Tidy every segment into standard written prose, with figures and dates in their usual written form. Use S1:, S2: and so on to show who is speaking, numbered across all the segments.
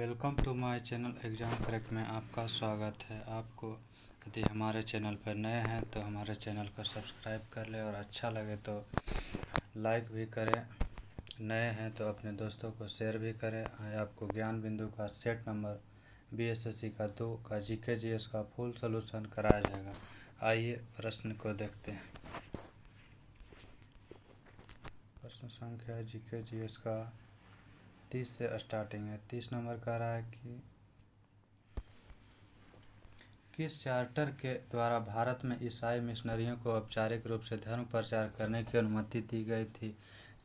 S1: Welcome to my channel exam correct में आपका स्वागत है। आपको यदि हमारे चैनल पर नए हैं तो हमारे चैनल को सब्सक्राइब कर लें और अच्छा लगे तो लाइक भी करें। नए हैं तो अपने दोस्तों को शेयर भी करें। आज आपको ज्ञान बिंदु का सेट नंबर बीएसएससी का 2 का जीके जीएस का फुल सॉल्यूशन कराया जाएगा। आइए प्रश्न को देखते हैं। प्रश्न संख्या जीके जीएस का 30 से स्टार्टिंग है। 30 नंबर कह रहा है कि किस चार्टर के द्वारा भारत में ईसाई मिशनरियों को औपचारिक रूप से धर्म प्रचार करने की अनुमति दी गई थी।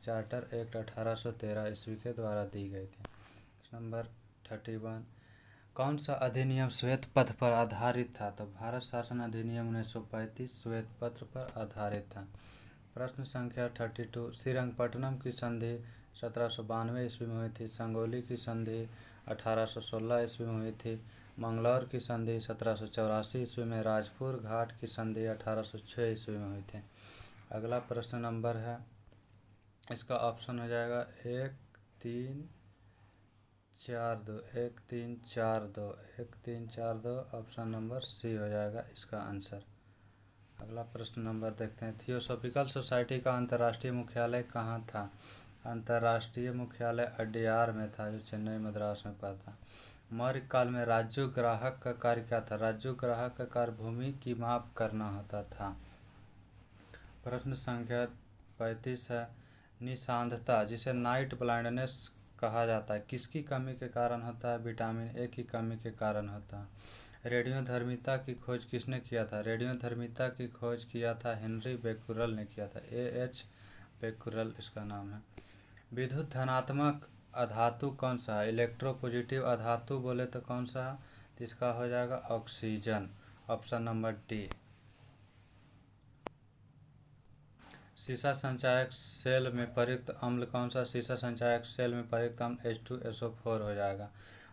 S1: चार्टर एक्ट 1813 ईस्वी के द्वारा दी गई थी। नंबर 31 कौन सा अधिनियम श्वेत पत्र पर आधारित था? तो भारत शासन अधिनियम 1935 श्वेत पत्र पर आधारित था। प्रश्न संख्या 32 श्रीरंगपट्टनम की संधि 1792 ईस्वी में हुई थी। संगोली की संधि 1816 ईस्वी में हुई थी। मंगलौर की संधि 1784 ईस्वी में। राजपुर घाट की संधि 1806 ईस्वी में हुई थी। अगला प्रश्न नंबर है, इसका ऑप्शन हो जाएगा 1 3 4 2 1 3 4 2 1 3 4 2। ऑप्शन नंबर सी हो जाएगा इसका आंसर। अगला प्रश्न नंबर देखते हैं। थियोसॉफिकल सोसाइटी का अंतर्राष्ट्रीय मुख्यालय कहाँ था? अंतर्राष्ट्रीय मुख्यालय अड्यार में था, जो चेन्नई मद्रास में पड़ता। मौर्य काल में राजूग्राहक का कार्य क्या था? राजूग्राहक का कार्य भूमि की माप करना होता था। प्रश्न संख्या 35 है, निशांतता जिसे नाइट ब्लाइंडनेस कहा जाता है किसकी कमी के कारण होता है? विटामिन ए की कमी के कारण होता है। रेडियोधर्मिता की खोज किसने किया था? रेडियोधर्मिता की खोज किया था हेनरी बेक्यूरेल ने किया था। एएच बेक्यूरेल इसका नाम है। विद्युत धनात्मक अधातु कौन सा है? इलेक्ट्रोपॉजिटिव अधातु बोले तो कौन सा है? तो इसका हो जाएगा ऑक्सीजन। Option number D. सीसा संचायक सेल में प्रयुक्त अम्ल कौन सा? सीसा संचायक सेल में प्रयुक्त अम्ल H2SO4 हो जाएगा।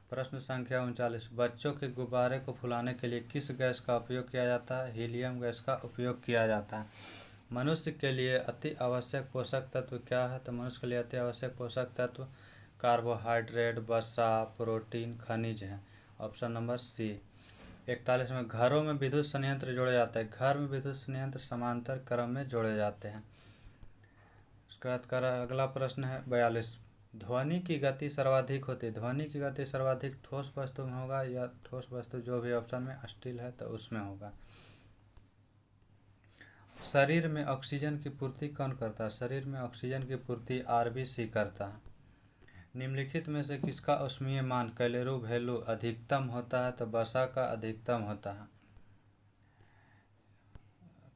S1: प्रश्न संख्या 39 बच्चों के गुब्बारे को फुलाने के लिए किस गैस का उपयोग किया जाता है? हीलियम गैस का उपयोग किया जाता है। मनुष्य के लिए अति आवश्यक पोषक तत्व क्या है? तो मनुष्य के लिए अति आवश्यक पोषक तत्व कार्बोहाइड्रेट, वसा, प्रोटीन, खनिज है। Option number C. 41 में घरों में विद्युत संयंत्र जोड़े जाते हैं। घर में विद्युत संयंत्र समांतर क्रम में जोड़े जाते हैं। उसके बाद कर अगला प्रश्न है 42 ध्वनि की गति सर्वाधिक होती है। ध्वनि की गति सर्वाधिक ठोस वस्तु में होगा या ठोस वस्तु जो भी ऑप्शन में स्टील है तो उसमें होगा। शरीर में ऑक्सीजन की पूर्ति कौन करता है? शरीर में ऑक्सीजन की पूर्ति आरबीसी करता है। निम्नलिखित में से किसका ऊष्मीय मान कैलोरी वैल्यू अधिकतम होता है? तो वसा का अधिकतम होता है।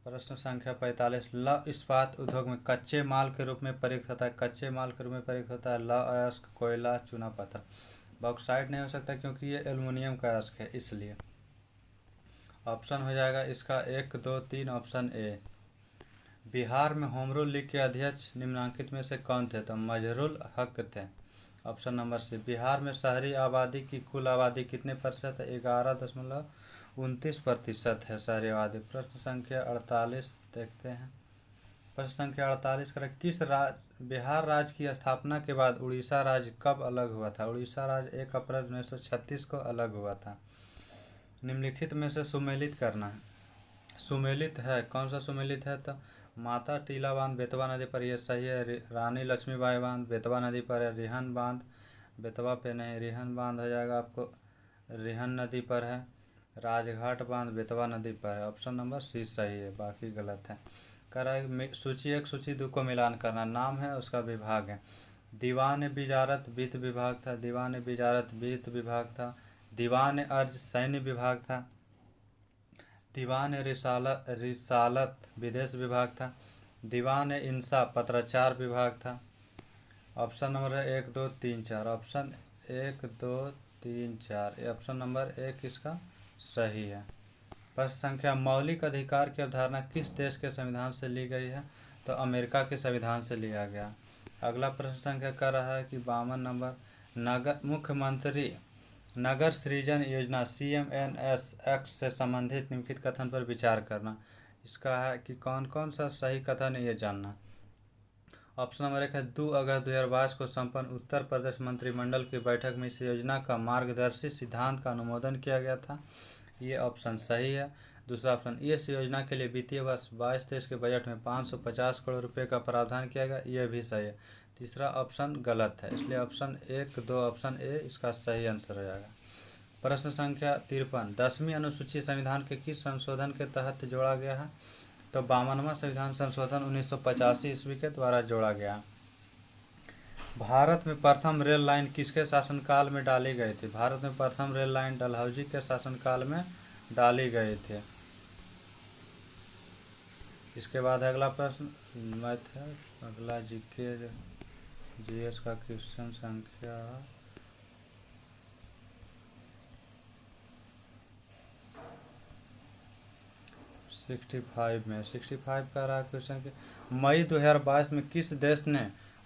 S1: प्रश्न संख्या 45 लौह इस्पात उद्योग में कच्चे माल के रूप में प्रयुक्त होता है। कच्चे माल के रूप में प्रयुक्त होता है लौह अयस्क, कोयला, चूना पत्थर। बॉक्साइट नहीं हो सकता क्योंकि ये एल्युमिनियम का अयस्क है, इसलिए ऑप्शन हो जाएगा इसका 1 2 3 ऑप्शन ए। बिहार में होम रूल लीग के अध्यक्ष निम्नलिखित में से कौन थे? तो मजरुल हक थे। Option number C. बिहार में शहरी आबादी की कुल आबादी कितने प्रतिशत है? 11.29% है शहरी आबादी। प्रश्न संख्या 48 देखते हैं। प्रश्न संख्या 48 कर किस बिहार राज्य की स्थापना के बाद उड़ीसा राज्य कब अलग हुआ था? उड़ीसा राज्य 1 अप्रैल 1936 को अलग हुआ था। निम्नलिखित में से सुमेलित करना है। सुमेलित है कौन सा सुमेलित है? तो माता टीला बांध बेतवा नदी पर, यह सही है। रानी लक्ष्मीबाई बांध बेतवा नदी पर है। रिहन बांध बेतवा पे नहीं, रिहन बांध हो जाएगा आपको रिहन नदी पर है। राजघाट बांध बेतवा नदी पर है। ऑप्शन नंबर सी सही है, बाकी गलत है। कह रहा है सूची 1 सूची 2 को मिलान करना। नाम है उसका विभाग है। दीवान बिजारत वित्त विभाग था। दीवान बिजारत वित्त विभाग था। दीवान अर्ज सैन्य विभाग था। दीवान रिसालत विदेश विभाग था। दीवान इंसा पत्राचार विभाग था। ऑप्शन नंबर है 1 2 3 4। ऑप्शन 1 2 3 4 ये ऑप्शन नंबर 1 इसका सही है। प्रश्न संख्या मौलिक अधिकार की अवधारणा किस देश के संविधान से ली गई है? तो अमेरिका के संविधान से लिया गया। अगला प्रश्न संख्या कर रहा है कि 52 नंबर नगर मुख्यमंत्री नगर सृजन योजना CMNSX से संबंधित निम्नलिखित कथन पर विचार करना। इसका है कि कौन कौन सा सही कथन है ये जानना। ऑप्शन नंबर 1 है 2 अगस्त 2022 को संपन्न उत्तर प्रदेश मंत्रिमंडल की बैठक में इस योजना का मार्गदर्शी सिद्धांत का अनुमोदन किया गया था। ये ऑप्शन सही है। दूसरा ऑप्शन, इस योजना के लिए वित्तीय वर्ष 22-23 के बजट में 550 करोड़ रुपए का प्रावधान किया गया, यह भी सही है। तीसरा ऑप्शन गलत है, इसलिए ऑप्शन 1, 2 ऑप्शन ए इसका सही आंसर हो जाएगा। प्रश्न संख्या 53, 10वीं अनुसूची संविधान के किस संशोधन के तहत जोड़ा गया है? तो 52वां संविधान संशोधन 1985 ईस्वी के द्वारा जोड़ा गया। भारत में प्रथम रेल लाइन किसके शासनकाल में डाली गई थी? भारत में प्रथम रेल लाइन डलहौजी के शासनकाल में डाली गई थी। इसके बाद अगला प्रश्न मैथ है। अगला जीके जीएस का क्वेश्चन संख्या 65 में 65 का रहा क्वेश्चन कि मई 2022 में किस देश ने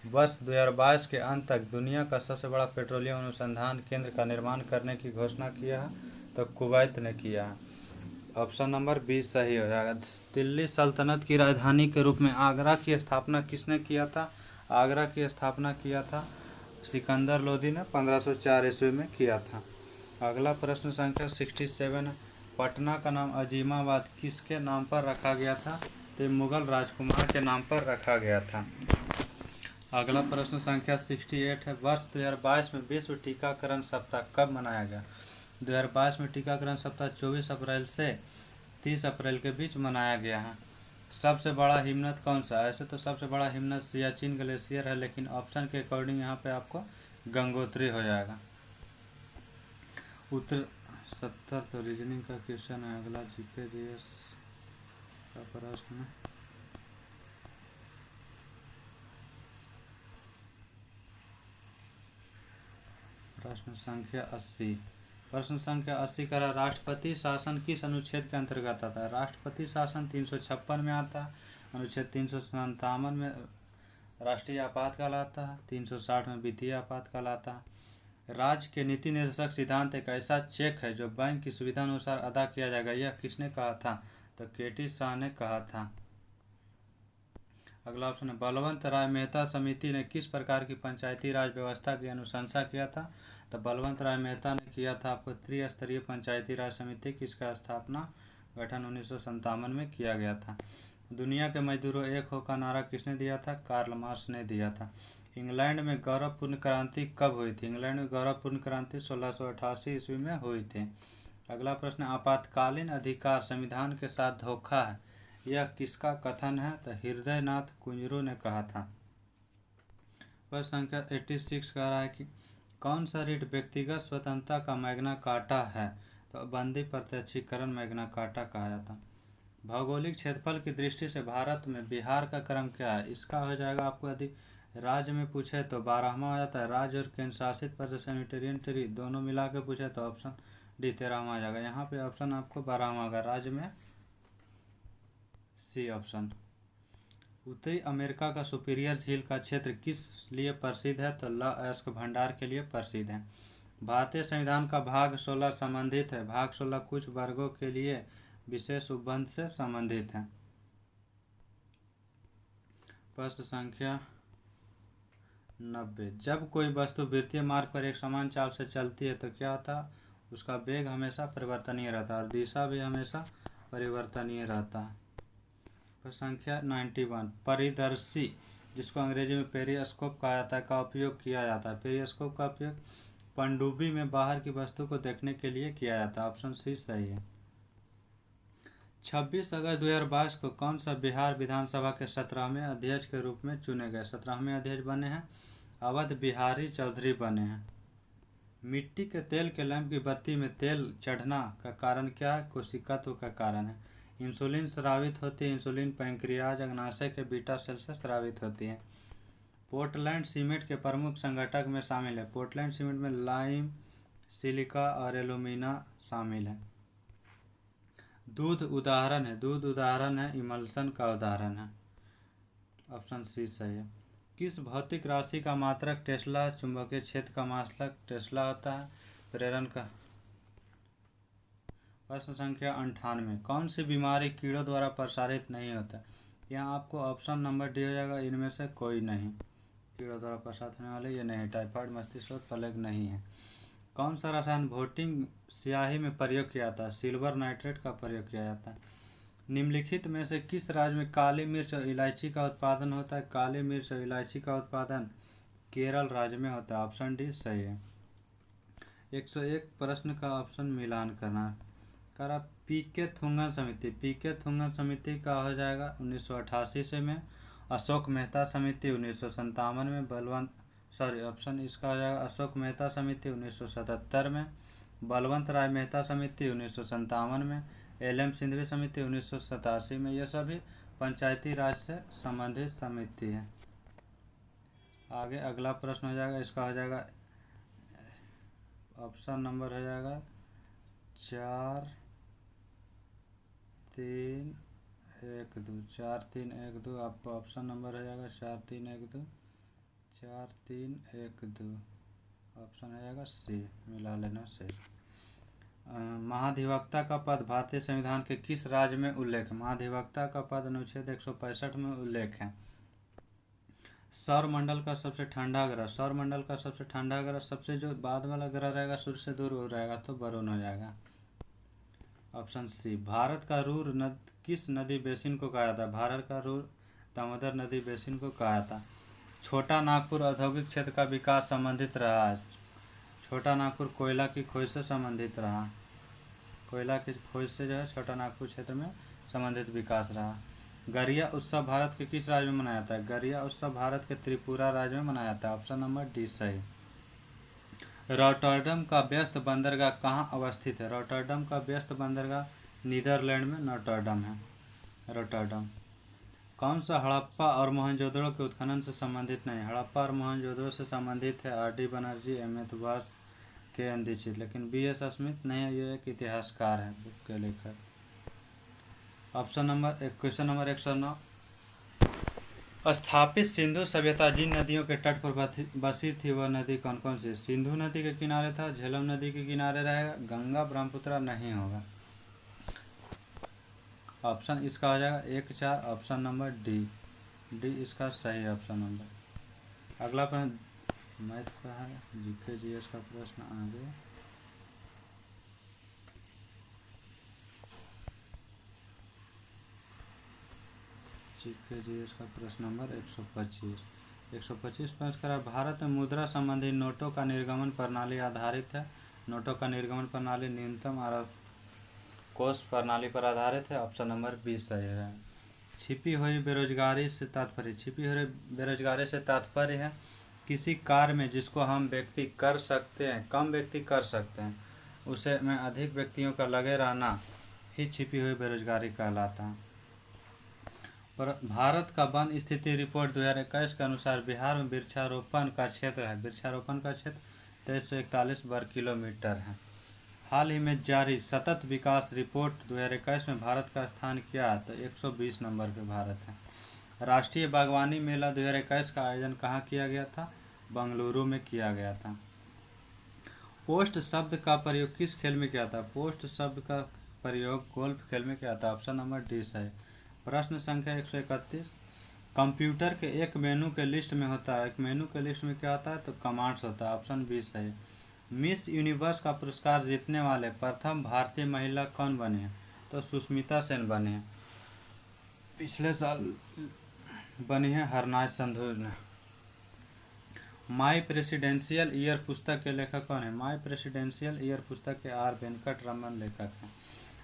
S1: वर्ष 2022 के अंत तक दुनिया का सबसे बड़ा पेट्रोलियम अनुसंधान केंद्र का निर्माण करने की घोषणा किया है? तो कुवैत ने किया है। ऑप्शन नंबर 20 सही हो जाएगा। दिल्ली सल्तनत की राजधानी के रूप में आगरा की स्थापना किसने किया था? आगरा की स्थापना किया था सिकंदर लोदी ने 1504 ईस्वी में किया था। अगला प्रश्न संख्या 67 है। पटना का नाम अजीमाबाद किसके नाम पर रखा गया था? तो मुगल राजकुमार के नाम पर रखा गया था। अगला प्रश्न संख्या 68 है। वर्ष 2022 में विश्व टीकाकरण सप्ताह कब मनाया गया? 2022 में टीकाकरण सप्ताह 24 अप्रैल से 30 अप्रैल के बीच मनाया गया है। सबसे बड़ा हिमनद कौन सा है? ऐसे तो सबसे बड़ा हिमनद सियाचिन ग्लेशियर है, लेकिन ऑप्शन के अकॉर्डिंग यहाँ पे आपको गंगोत्री हो जाएगा। उत्तर 70 तो रीजनिंग का क्वेश्चन है। अगला जीके जीएस का प्रश्न प्रश्न संख्या 80। प्रश्न संख्या 80 का राष्ट्रपति शासन किस अनुच्छेद के अंतर्गत आता है? राष्ट्रपति शासन 356 में आता है। अनुच्छेद 357 में राष्ट्रीय आपातकाल आता है। 360 में वित्तीय आपातकाल आता है। राज्य के नीति निर्देशक सिद्धांत एक ऐसा चेक है जो बैंक की सुविधा अनुसार अदा किया जाएगा, यह किसने कहा था? तो केटी शाह ने कहा था। अगला ऑप्शन है बलवंत राय मेहता समिति ने किस प्रकार की पंचायती राज व्यवस्था की अनुशंसा किया था? तो बलवंत राय मेहता ने किया था आपको त्रिस्तरीय पंचायती राज समिति की इसका स्थापना गठन 1957 में किया गया था। दुनिया के मजदूरों एक हो का नारा किसने दिया था? कार्ल मार्क्स ने दिया था। इंग्लैंड में गौरवपूर्ण क्रांति कब हुई थी? इंग्लैंड में गौरवपूर्ण क्रांति 1688 ईस्वी में हुई थी। अगला प्रश्न आपातकालीन अधिकार संविधान के साथ धोखा है, यह किसका कथन है? तो हृदयनाथ कुंजरू ने कहा था। प्रश्न संख्या 86 कह रहा है कि कौन सा रीट व्यक्तिगत स्वतंत्रता का मैग्ना कार्टा है? तो बंदी प्रत्यक्षीकरण मैग्ना कार्टा कहा जाता। भौगोलिक क्षेत्रफल की दृष्टि से भारत में बिहार का क्रम क्या है? इसका हो जाएगा आपको यदि राज्य में पूछे तो 12वां हो जाता है। राज्य और केंद्र शासित प्रदेश यूनिटेरियन टेरिटरी दोनों मिला के पूछे तो ऑप्शन डी 13वां आ जाएगा। यहाँ पे ऑप्शन आपको 12वां होगा। राज्य में सी ऑप्शन। उत्तरी अमेरिका का सुपीरियर झील का क्षेत्र किस लिए प्रसिद्ध है? तो लौह अयस्क भंडार के लिए प्रसिद्ध है। भारतीय संविधान का भाग 16 संबंधित है। भाग 16 कुछ वर्गों के लिए विशेष उपबंध से संबंधित है। प्रश्न संख्या 90। जब कोई वस्तु वृत्तीय मार्ग पर एक समान चाल से चलती है तो क्या होता है? उसका वेग हमेशा परिवर्तनीय रहता है और दिशा भी हमेशा परिवर्तनीय रहता है। प्रश्न संख्या 91। परिदर्शी जिसको अंग्रेजी में पेरिस्कोप कहा जाता है का उपयोग किया जाता है। पेरिस्कोप का उपयोग पनडुब्बी में बाहर की वस्तु को देखने के लिए किया जाता है। ऑप्शन सी सही है। 26 अगस्त 2022 को कौन सा बिहार विधानसभा के 17वें अध्यक्ष के रूप में चुने गए? 17वें अध्यक्ष बने हैं अवध बिहारी चौधरी बने हैं। मिट्टी के तेल के लैंप की बत्ती में तेल चढ़ना का कारण क्या है? कोशिकात्व का कारण है। इंसुलिन स्रावित होती है। इंसुलिन पैंक्रियाज अग्नाशय के बीटा सेल से स्रावित होती है। पोर्टलैंड सीमेंट के प्रमुख संगठक में शामिल है। पोर्टलैंड सीमेंट में लाइम, सिलिका और एल्यूमिना शामिल है। दूध उदाहरण है। दूध उदाहरण है, इमल्सन का उदाहरण है। ऑप्शन सी सही है। किस भौतिक राशि का मात्रक टेस्ला? चुंबकीय क्षेत्र का मात्रक टेस्ला होता है। प्रेरण का। प्रश्न संख्या 98। कौन सी बीमारी कीड़ों द्वारा प्रसारित नहीं होता? यहाँ आपको ऑप्शन नंबर डी हो जाएगा, इनमें से कोई नहीं। कीड़ों द्वारा प्रसारित होने वाले ये नहीं, टाइफाइड, मस्तिष्क ज्वर, प्लेग नहीं है। कौन सा रसायन वोटिंग स्याही में प्रयोग किया जाता है? सिल्वर नाइट्रेट का प्रयोग किया जाता है। निम्नलिखित में से किस राज्य में काली मिर्च और इलायची का उत्पादन होता है? काली मिर्च और इलायची का उत्पादन केरल राज्य में होता है। ऑप्शन डी सही है। 101 प्रश्न का ऑप्शन मिलान करना करा। पीके थुंगन समिति, पीके थुंगन समिति का हो जाएगा 1988 ईस्वी में। अशोक मेहता समिति 1957 में। ऑप्शन इसका हो जाएगा अशोक मेहता समिति 1977 में। बलवंत राय मेहता समिति 1957 में। एल.एम. सिंघवी समिति 1987 में। ये सभी पंचायती राज से संबंधित समिति है। आगे अगला प्रश्न हो जाएगा, इसका हो जाएगा ऑप्शन नंबर हो जाएगा 4 3 1 2। 4 3 1 2 आपको ऑप्शन नंबर हो जाएगा 4 3 1 2। 4 3 1 2 ऑप्शन हो जाएगा सी, मिला लेना सही। महाधिवक्ता का पद भारतीय संविधान के किस राज्य में उल्लेख है? महाधिवक्ता का पद अनुच्छेद 165 में उल्लेख है। सौरमंडल का सबसे ठंडा ग्रह, सौरमंडल का सबसे ठंडा ग्रह, सबसे जो बाद वाला ग्रह रहेगा सूर्य से दूर हो रहेगा तो वरुण हो जाएगा। Option C. भारत का रूर किस नदी बेसिन को कहा जाता है? भारत का रूर दामोदर नदी बेसिन को कहा जाता है। छोटा नागपुर औद्योगिक क्षेत्र का विकास संबंधित रहा है। छोटा नागपुर कोयला की खोज से संबंधित रहा। कोयला की खोज से जो है छोटा नागपुर क्षेत्र में संबंधित विकास रहा। गरिया उत्सव भारत के किस राज्य में मनाया जाता है? गरिया उत्सव भारत के त्रिपुरा राज्य में मनाया जाता है। ऑप्शन नंबर डी सही। रॉटरडम का व्यस्त बंदरगाह कहाँ अवस्थित है? रॉटरडम का व्यस्त बंदरगाह नीदरलैंड में रॉटरडम है। रॉटरडम। कौन सा हड़प्पा और मोहनजोदड़ो के उत्खनन से संबंधित नहीं? हड़प्पा और मोहनजोदड़ो से संबंधित है R D. Banerjee, M A. Subhash, K N. Dikshit. लेकिन बी.एस. स्मिथ नहीं है, ये एक इतिहासकार है बुक के लेखक। Option number question number 109। स्थापित सिंधु सभ्यता जिन नदियों के तट पर बसी थी वह नदी कौन कौन सी? सिंधु नदी के किनारे था, झेलम नदी के किनारे रहेगा, गंगा ब्रह्मपुत्र नहीं होगा। ऑप्शन इसका हो जाएगा 1 4। ऑप्शन नंबर डी, डी इसका सही ऑप्शन नंबर। अगला प्रश्न मैथ का है, जीके जीएस का प्रश्न आगे। जीके जीएस का प्रश्न नंबर 125 प्रश्न करा। भारत में मुद्रा संबंधी नोटों का निर्गमन प्रणाली आधारित है। नोटों का निर्गमन प्रणाली न्यूनतम आरोप कोष प्रणाली पर आधारित है। ऑप्शन नंबर 20 सही है। छिपी हुई बेरोजगारी से तात्पर्य, छिपी हुई बेरोजगारी से तात्पर्य है किसी कार्य में जिसको हम व्यक्ति कर सकते हैं, कम व्यक्ति कर सकते हैं, उसे में अधिक व्यक्तियों का लगे रहना ही छिपी हुई बेरोजगारी कहलाता है। पर भारत का वन स्थिति रिपोर्ट 2021 के अनुसार बिहार में वृक्षारोपण का क्षेत्र है, वृक्षारोपण का क्षेत्र 2341 वर्ग किलोमीटर है। हाल ही में जारी सतत विकास रिपोर्ट 2021 में भारत का स्थान क्या है? तो 120 नंबर पे भारत है। राष्ट्रीय बागवानी मेला 2021 का आयोजन कहाँ किया गया था? बंगलुरु में किया गया था। पोस्ट शब्द का प्रयोग किस खेल में किया था? पोस्ट शब्द का प्रयोग गोल्फ खेल में किया था। ऑप्शन नंबर डी सही। प्रश्न संख्या 131। कंप्यूटर के एक मेनू के लिस्ट में होता है, एक मेनू के लिस्ट में क्या होता है? तो कमांड्स होता है। ऑप्शन बी सही। मिस यूनिवर्स का पुरस्कार जीतने वाले प्रथम भारतीय महिला कौन बने हैं? तो सुष्मिता सेन बने हैं। पिछले साल बनी है हरनाज संधू ने। माई प्रेसिडेंशियल ईयर पुस्तक के लेखक कौन है? माई प्रेसिडेंशियल ईयर पुस्तक के आर वेंकट रमन लेखक हैं।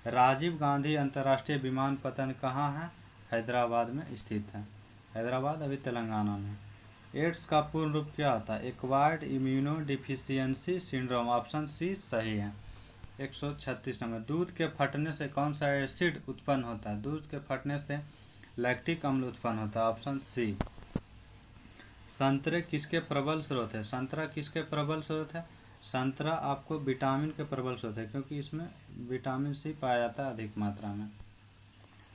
S1: राजीव गांधी अंतर्राष्ट्रीय विमानपत्तन कहाँ है? हैदराबाद में स्थित है। हैदराबाद अभी तेलंगाना में। एड्स का पूर्ण रूप क्या होता है? Acquired immunodeficiency syndrome. Option C सही है। 136 नंबर। दूध के फटने से कौन सा एसिड उत्पन्न होता है? दूध के फटने से लैक्टिक अम्ल उत्पन्न होता है। Option C. संतरे किसके प्रबल स्रोत है? संतरा किसके प्रबल स्रोत है? संतरा आपको विटामिन के प्रबल स्रोत है, क्योंकि इसमें विटामिन सी पाया जाता है अधिक मात्रा में।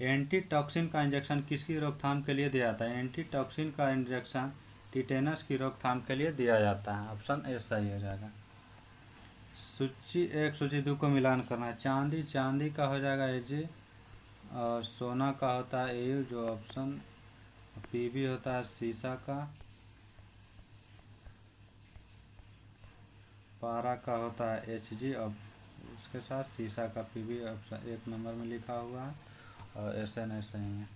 S1: एंटी टॉक्सिन का इंजेक्शन किसकी रोकथाम के लिए दिया जाता है? एंटी टॉक्सिन का इंजेक्शन टिटेनस की रोकथाम के लिए दिया जाता है। ऑप्शन ए सही हो जाएगा। सूची 1 सूची 2 को मिलान करना है। चांदी, चांदी का हो जाएगा ए जी। और सोना का होता है ए जो ऑप्शन, पीबी होता है सीसा का, पारा का होता है एचजी और उसके साथ सीसा का पीबी ऑप्शन 1 नंबर में लिखा हुआ है और एसएन ऐसे ही है।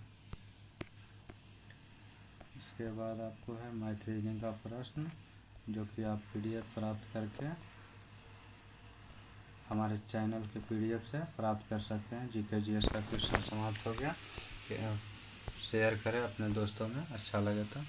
S1: इसके बाद आपको है मैथ रीजनिंग का प्रश्न जो कि आप पीडीएफ प्राप्त करके हमारे चैनल के पीडीएफ से प्राप्त कर सकते हैं। जीके जीएस का क्वेश्चन समाप्त हो गया। शेयर करें अपने दोस्तों में, अच्छा लगे तो।